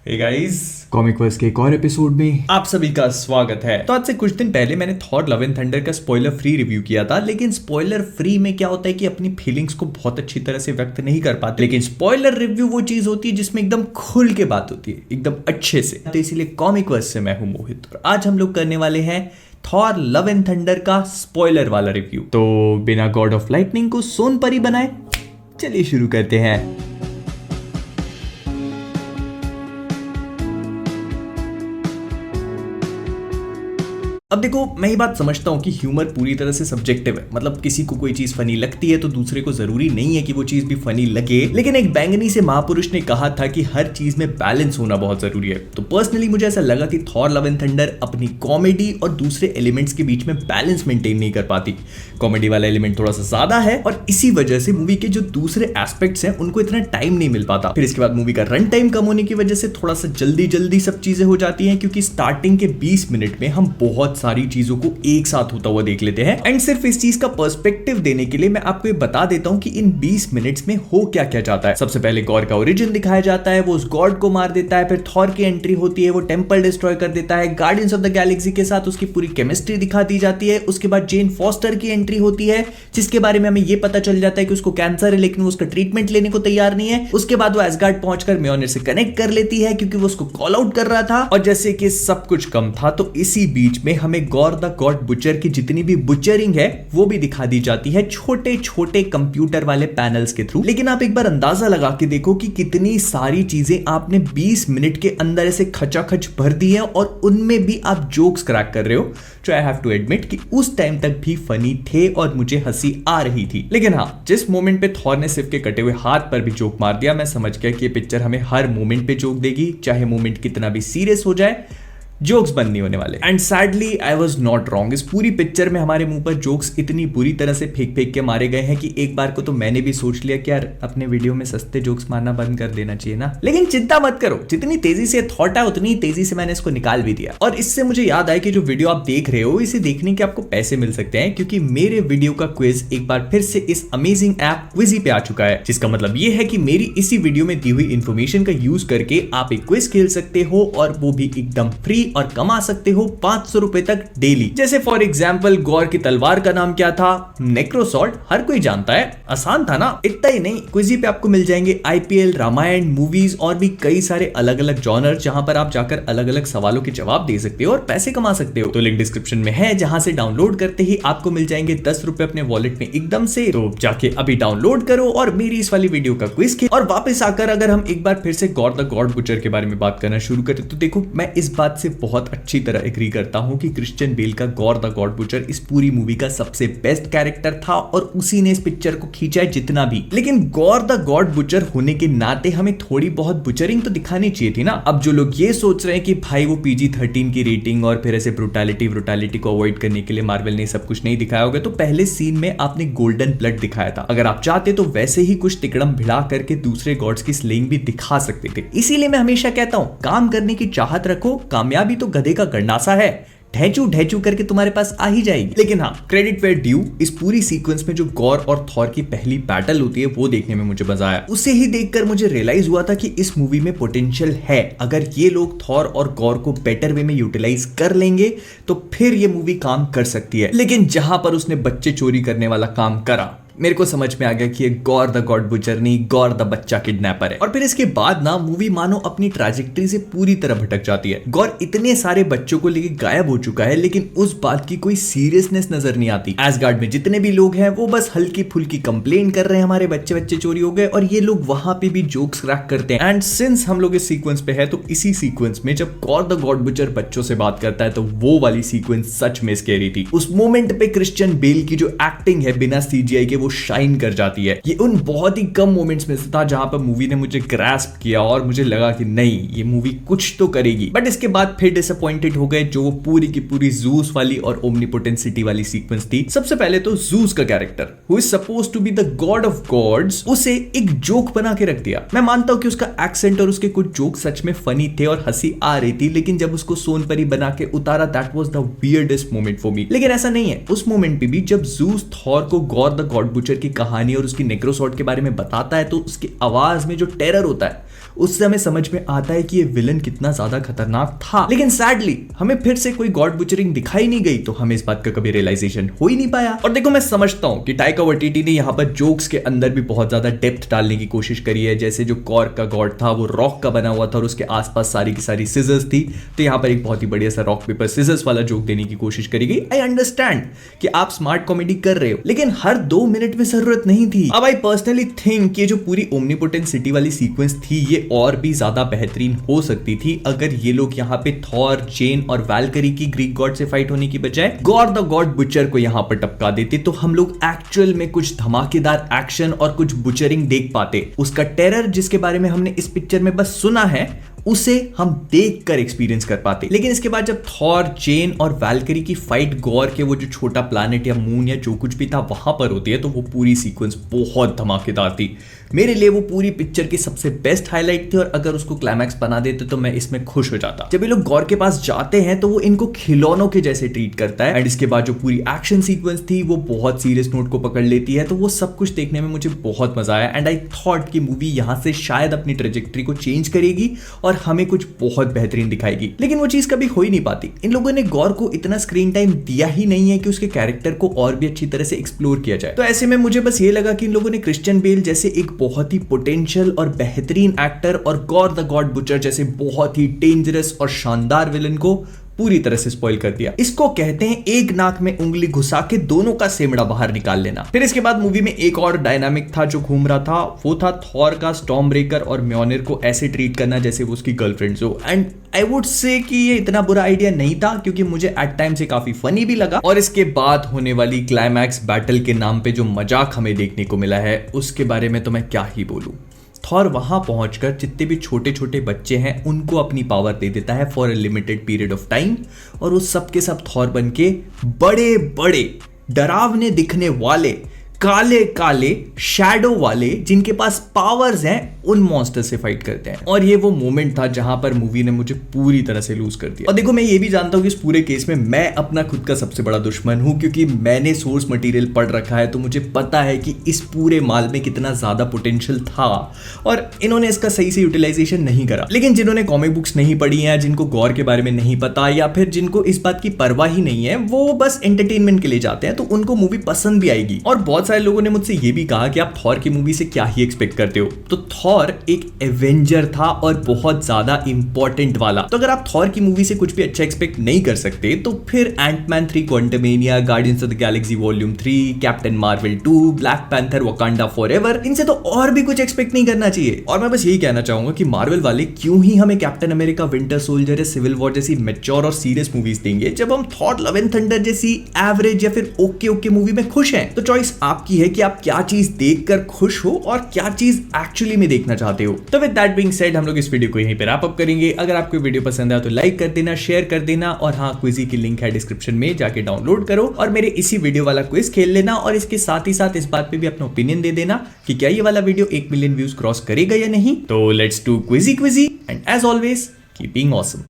Hey guys, comic verse के एक और एपिसोड में आप सभी का स्वागत है। तो आज से कुछ दिन पहले मैंने थॉर लव एंड थंडर का स्पॉइलर फ्री रिव्यू किया था, लेकिन स्पॉइलर फ्री में क्या होता है कि अपनी फीलिंग्स को बहुत अच्छी तरह से व्यक्त नहीं कर पाते। लेकिन स्पॉइलर रिव्यू वो चीज होती है जिसमें एकदम खुल के बात होती है, एकदम अच्छे से। तो इसीलिए कॉमिक वर्स से मैं हूं मोहित, और आज हम लोग करने वाले हैं थॉर लव एंड थंडर का स्पॉइलर वाला रिव्यू। तो बिना गॉड ऑफ लाइटनिंग को सोनपरी बनाए, चलिए शुरू करते हैं। अब देखो, मैं ये बात समझता हूं कि ह्यूमर पूरी तरह से सब्जेक्टिव है। मतलब किसी को कोई चीज फनी लगती है तो दूसरे को जरूरी नहीं है कि वो चीज भी फनी लगे। लेकिन एक बैंगनी से महापुरुष ने कहा था कि हर चीज में बैलेंस होना बहुत जरूरी है। तो पर्सनली मुझे ऐसा लगा कि थॉर लव एंड थंडर अपनी कॉमेडी और दूसरे एलिमेंट्स के बीच में बैलेंस मेंटेन नहीं कर पाती। कॉमेडी वाला एलिमेंट थोड़ा सा ज्यादा है और इसी वजह से मूवी के जो दूसरे एस्पेक्ट्स हैं उनको इतना टाइम नहीं मिल पाता। फिर इसके बाद मूवी का रन टाइम कम होने की वजह से थोड़ा सा जल्दी जल्दी सब चीजें हो जाती हैं, क्योंकि स्टार्टिंग के 20 मिनट में हम बहुत सारी चीजों को एक साथ होता हुआ देख लेते हैं। एंड सिर्फ इस चीज का पर्सपेक्टिव देने के लिए मैं आपको ये बता देता हूं कि इन 20 मिनट्स में हो क्या क्या जाता है। सबसे पहले गॉर का ओरिजिन दिखाया जाता है, वो उस गॉड को मार देता है। फिर थॉर की एंट्री होती है, वो टेंपल डिस्ट्रॉय कर देता है। गार्डियंस ऑफ द गैलेक्सी के साथ उसकी पूरी केमिस्ट्री दिखा दी जाती है। उसके बाद जेन फॉस्टर की एंट्री होती है, जिसके बारे में हमें ये पता चल जाता है कि उसको कैंसर है, लेकिन वो उसका ट्रीटमेंट लेने को तैयार नहीं है। उसके बाद वो एसगार्ड पहुंचकर म्योनिर से कनेक्ट कर लेती है, क्योंकि वो उसको कॉल आउट कर रहा था। और जैसे कि सब कुछ कम था, तो इसी बीच में हमें गॉर द गॉड बुचर की जितनी भी बुचरिंग है वो भी दिखा दी जाती है, छोटे छोटे कंप्यूटर वाले पैनल्स के थ्रू। लेकिन आप एक बार अंदाजा लगा के देखो कि कितनी सारी चीजें आपने 20 मिनट के अंदर ऐसे खचाखच भर दी है, और उनमें भी आप जोक्स क्रैक कर रहे हो, जो आई हैव टू एडमिट कि उस टाइम तक भी फनी थे और मुझे हंसी आ रही थी। लेकिन हाँ, जिस मोमेंट पे थॉर ने सिर्फ के कटे हुए हाथ पर भी जोक मार दिया, मैं समझ गया कि ये पिक्चर हमें हर मोमेंट पे जोक देगी, चाहे मोमेंट कितना भी सीरियस हो जाए, जोक्स बंद नहीं होने वाले। And sadly I was not wrong. इस पूरी पिक्चर में हमारे मुंह पर जोक्स इतनी बुरी तरह से फेंक फेंक के मारे गए हैं कि एक बार को तो मैंने भी सोच लिया कि यार अपने वीडियो में सस्ते जोक्स मारना बंद कर देना चाहिए ना। लेकिन चिंता मत करो, जितनी तेजी से थॉट है उतनी तेजी से मैंने इसको निकाल भी दिया। और इससे मुझे याद आया कि जो वीडियो आप देख रहे हो, इसे देखने के आपको पैसे मिल सकते हैं, क्योंकि मेरे वीडियो का क्विज एक बार फिर से इस अमेजिंग ऐप क्विजी पे आ चुका है। जिसका मतलब ये है कि मेरी इसी वीडियो में दी हुई इंफॉर्मेशन का यूज करके आप एक क्विज खेल सकते हो, और वो भी एकदम फ्री, और कमा सकते हो 500 रुपए तक डेली। जैसे फॉर एग्जाम्पल, गॉर की तलवार का नाम क्या था? नेक्रोसॉर्ड। हर कोई जानता है, आसान था ना। इतना ही नहीं, क्विजी पे आपको मिल जाएंगे आईपीएल, रामायण, मूवीज और भी कई सारे अलग अलग जॉनर, जहां पर आप जाकर अलग अलग सवालों के जवाब दे सकते हो और पैसे कमा सकते हो। तो लिंक डिस्क्रिप्शन में है, जहां से डाउनलोड करते ही आपको मिल जाएंगे 10 रुपए अपने वॉलेट में एकदम से। तो जाके अभी डाउनलोड करो और मेरी इस वाली वीडियो का क्विज खेल। और वापस आकर अगर हम एक बार फिर से गॉड द गॉड बुचर के बारे में बात करना शुरू करें, तो देखो, मैं इस बात से बहुत अच्छी तरह एग्री करता हूं कि क्रिश्चियन बेल का गॉर द गॉड बुचर इस पूरी मूवी का सबसे बेस्ट कैरेक्टर था, और उसी ने इस पिक्चर को खींचा है जितना भी। लेकिन गॉर द गॉड बुचर होने के नाते हमें थोड़ी बहुत बुचरिंग तो दिखानी चाहिए थी ना। अब जो लोग ये सोच रहे हैं कि भाई वो PG-13 की रेटिंग और फिर ऐसे ब्रुटैलिटी को अवॉइड करने के लिए मार्वल ने सब कुछ नहीं दिखाया होगा, तो पहले सीन में आपने गोल्डन ब्लड दिखाया था। अगर आप चाहते तो वैसे ही कुछ तिकड़म भिड़ा करके दूसरे गॉड्स की स्लेइंग भी दिखा सकते थे। इसीलिए मैं हमेशा कहता हूं, काम करने की चाहत रखो, कामयाबी तो गधे का गंडासा है, ढैचू ढैचू करके तुम्हारे पास आ ही जाएगी। लेकिन हाँ, क्रेडिट वेयर ड्यू, इस पूरी सीक्वेंस में जो गॉर और थॉर की पहली बैटल होती है वो देखने में मुझे मजा आया। उसे ही देखकर मुझे रियलाइज हुआ था कि इस मूवी में पोटेंशियल है। अगर ये लोग थॉर और गॉर को बेटर वे में यूटिलाइज कर लेंगे तो फिर ये मूवी काम कर सकती है। लेकिन जहां पर उसने बच्चे चोरी करने वाला काम करा, मेरे को समझ में आ गया कि ये गॉर द गॉड बुचर नहीं, गॉर द बच्चा किडनैपर है। और फिर इसके बाद ना मूवी मानो अपनी ट्रैजेक्टरी से पूरी तरह भटक जाती है। गॉर इतने सारे बच्चों को लेके गायब हो चुका है, लेकिन उस बात की कोई सीरियसनेस नजर नहीं आती। एसगार्ड में जितने भी लोग हैं वो बस हल्की फुल्की कंप्लेन कर रहे हैं, हमारे बच्चे बच्चे चोरी हो गए, और ये लोग वहां पे भी जोक्स क्रैक करते हैं। एंड सिंस हम लोग इस सीक्वेंस पे है, तो इसी सीक्वेंस में जब गॉर द गॉड बुचर बच्चों से बात करता है, तो वो वाली सीक्वेंस सच में स्कैरी थी। उस मोमेंट पे क्रिश्चियन बेल की जो एक्टिंग है बिना CGI के, वो शाइन कर जाती है। ये उन बहुत ही कम मोमेंट्स में से था जहां पर मूवी ने मुझे ग्रास्प किया और मुझे लगा कि नहीं, ये मूवी कुछ तो करेगी। बट इसके बाद फिर डिसअपॉइंटेड हो गए, जो वो पूरी की पूरी जूस वाली और ओमनीपोटेंसिटी वाली सीक्वेंस थी। सबसे पहले तो जूस का character, who is supposed to be the god of gods, उसे एक जोक बना के रख दिया। मैं मानता हूं कि उसका एक्सेंट और उसके कुछ जोक सच में फनी थे और हंसी आ रही थी, लेकिन जब उसको सोनपरी बना के उतारा, that was the weirdest moment for me. लेकिन ऐसा नहीं है, उस मोमेंट पे भी जब जूस थॉर को God the God God butcher की कहानी और उसकी नेक्रोसॉर्ड के बारे में बताता है तो उसकी आवाज में जो टेरर होता है उससे हमें समझ में आता है कि ये विलन कितना ज्यादा खतरनाक था। लेकिन सैडली हमें फिर से कोई गॉड बुचरिंग दिखाई नहीं गई तो हमें इस बात का कभी रियलाइजेशन हो ही नहीं पाया। और देखो, मैं समझता हूं कि टाइका वाइटिटी ने यहाँ पर जोक्स के अंदर भी बहुत ज्यादा डेप्थ डालने की कोशिश करी है। जैसे जो कॉर्क का गॉड था वो रॉक का बना हुआ था और उसके आसपास सारी की सारी सिजर्स थी, तो यहाँ पर एक बहुत ही बढ़िया सा रॉक पेपर सिजर्स वाला जोक देने की कोशिश करी गई। आई अंडरस्टैंड कि आप स्मार्ट कॉमेडी कर रहे हो, लेकिन हर 2 मिनट में जरूरत नहीं थी। अब आई पर्सनली थिंक ये जो पूरी ओमनीपोटेंट सिटी वाली सीक्वेंस थी ये और भी ज्यादा बेहतरीन हो सकती थी अगर ये लोग यहाँ पे थॉर, जेन और वैल्करी की ग्रीक गॉड से फाइट होने की बजाय गॉड द गॉड बुचर को यहाँ पर टपका देते तो हम लोग एक्चुअल में कुछ धमाकेदार एक्शन और कुछ बुचरिंग देख पाते। उसका टेरर जिसके बारे में हमने इस पिक्चर में बस सुना है उसे हम देखकर एक्सपीरियंस कर पाते। लेकिन इसके बाद जब थॉर, जेन और वैल्करी की फाइट गॉर के वो जो छोटा प्लैनेट या मून या जो कुछ भी था वहां पर होती है तो वो पूरी सीक्वेंस बहुत धमाकेदार थी। मेरे लिए वो पूरी पिक्चर की सबसे बेस्ट हाईलाइट थी और अगर उसको क्लाइमैक्स बना देते तो मैं इसमें खुश हो जाता। जब ये लोग गॉर के पास जाते हैं तो वो इनको खिलौनों के जैसे ट्रीट करता है एंड इसके बाद जो पूरी एक्शन सीक्वेंस थी वो बहुत सीरियस नोट को पकड़ लेती है। तो वो सब कुछ देखने में मुझे बहुत मजा आया एंड आई थॉट कि मूवी यहां से शायद अपनी ट्रेजेक्टरी को चेंज करेगी और हमें कुछ बहुत बेहतरीन दिखाएगी। लेकिन वो चीज कभी हो ही नहीं पाती। इन लोगों ने गॉर को इतना स्क्रीन टाइम दिया ही नहीं है कि उसके कैरेक्टर को और भी अच्छी तरह से एक्सप्लोर किया जाए। तो ऐसे में मुझे बस ये लगा कि इन लोगों ने क्रिश्चियन बेल जैसे एक बहुत ही पोटेंशियल और बेहतरीन एक्टर और गॉड द गॉड बुचर जैसे बहुत ही डेंजरस और शानदार विलन को पूरी तरह से स्पॉइल कर दिया। इसको कहते हैं एक नाक में उंगली घुसा के दोनों का सेमड़ा बाहर निकाल लेना। फिर इसके बाद मूवी में एक और डायनामिक था जो घूम रहा था, वो था थॉर का स्टॉर्म ब्रेकर और म्योनिर को ऐसे ट्रीट करना जैसे वो उसकी गर्लफ्रेंड हो। एंड आई वुड से कि ये इतना बुरा आइडिया नहीं था क्योंकि मुझे एट टाइम से काफी फनी भी लगा। और इसके बाद होने वाली क्लाइमैक्स बैटल के नाम पे जो मजाक हमें देखने को मिला है उसके बारे में तो मैं क्या ही बोलूं। थॉर वहां पहुंचकर जितने भी छोटे छोटे बच्चे हैं उनको अपनी पावर दे देता है for a limited period of time और वो सब के सब थॉर बन के बड़े बड़े डरावने दिखने वाले काले काले शैडो वाले जिनके पास पावर्स हैं उन मॉन्स्टर से फाइट करते हैं। और ये वो मोमेंट था जहां पर मूवी ने मुझे पूरी तरह से लूज कर दिया। और देखो, मैं ये भी जानता हूं कि इस पूरे केस में मैं अपना खुद का सबसे बड़ा दुश्मन हूं क्योंकि मैंने सोर्स मटेरियल पढ़ रखा है तो मुझे पता है कि इस पूरे माल में कितना ज्यादा पोटेंशियल था और इन्होंने इसका सही से यूटिलाइजेशन नहीं करा। लेकिन जिन्होंने कॉमिक बुक्स नहीं पढ़ी हैं, जिनको गॉर के बारे में नहीं पता या फिर जिनको इस बात की परवाह ही नहीं है, वो बस एंटरटेनमेंट के लिए जाते हैं तो उनको मूवी पसंद भी आएगी। और बहुत सारे लोगों ने मुझसे ये भी कहा कि आप थॉर की मूवी से क्या ही एक्सपेक्ट करते हो। तो थॉर एक एवेंजर था और बहुत ज्यादा इंपॉर्टेंट वाला। तो अगर आप थॉर की मूवी से कुछ भी अच्छा एक्सपेक्ट नहीं कर सकते तो फिर ant man 3 quantumania, guardians of the galaxy volume 3, captain marvel 2, black panther wakanda forever, इनसे तो और भी कुछ एक्सपेक्ट नहीं करना चाहिए। और मैं बस यही कहना चाहूंगा कि मार्वल वाले क्यों ही हमें कैप्टन अमेरिका, विंटर सोल्जर या सिविल वॉर जैसी मैच्योर और सीरियस मूवीज देंगे जब हम थॉर लव एंड थंडर जैसी एवरेज या फिर ओके ओके मूवी में खुश हैं। तो चॉइस आपकी है कि आप क्या चीज देखकर खुश हो और क्या चीज एक्चुअली में देखना चाहते हो। तो विद दैट बीइंग सेड हम लोग इस वीडियो को यहीं पे रैप अप करेंगे। अगर आपको वीडियो पसंद आया तो लाइक कर देना, शेयर कर देना और हाँ, क्विज़ी की लिंक है डिस्क्रिप्शन में, जाके डाउनलोड करो और मेरे इसी वीडियो वाला क्विज खेल लेना। और इसके साथ ही साथ इस बात पे भी अपना ओपिनियन दे देना कि क्या ये वाला वीडियो 1 मिलियन व्यूज क्रॉस करेगा या नहीं। तो let's do quizzy and as always keep being awesome.